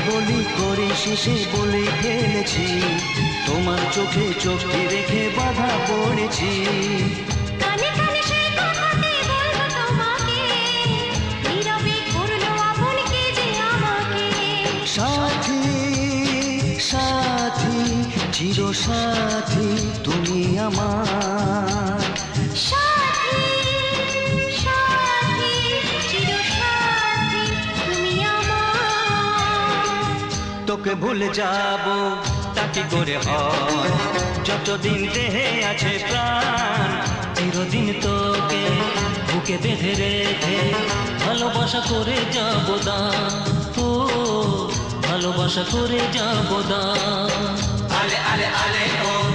বলি করে শেষে বলে ফেলেছি, তোমার চোখে চোখে রেখে বাধা পড়েছি। কানে কানে সেই কথাটি বলবো তোমাকে, নীরবে করলো আপন কে যে আমাকে। সাথী সাথী চির সাথী তুমি আমার, সাথী সাথী চির সাথী তুমি আমার। তোকে ভুলে যাব তা কি করে হয়, যতদিন দেহে আছে প্রাণ চিরদিন তোকে বুকে বেঁধে রেখে ভালোবাসা করে যাব দান, ও ভালোবাসা করে যাব দান। Ale ale ale oh,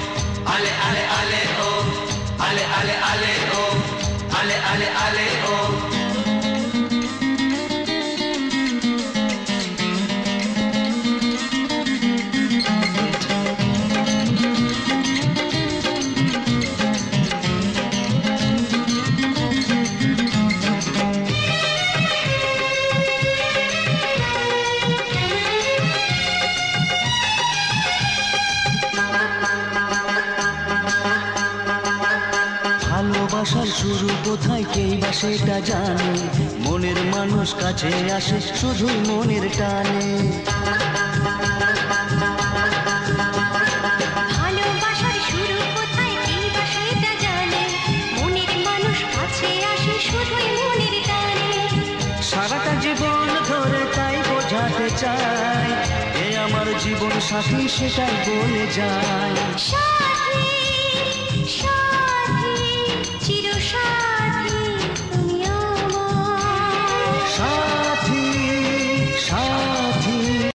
ale ale ale oh, ale ale ale oh, ale ale ale oh. ভালোবাসার শুরু কোথায় কেই বা সেটা জানে, মনের মানুষ কাছে আসে শুধুই মনের টানে। ভালোবাসার শুরু কোথায় কেই বা সেটা জানে, মনের মানুষ কাছে আসে শুধুই মনের টানে। সারাটা জীবন ধরে তাই বোঝাতে চাই, এ আমার জীবন সাথী সেটাই বলে যায়। সাথী সাথী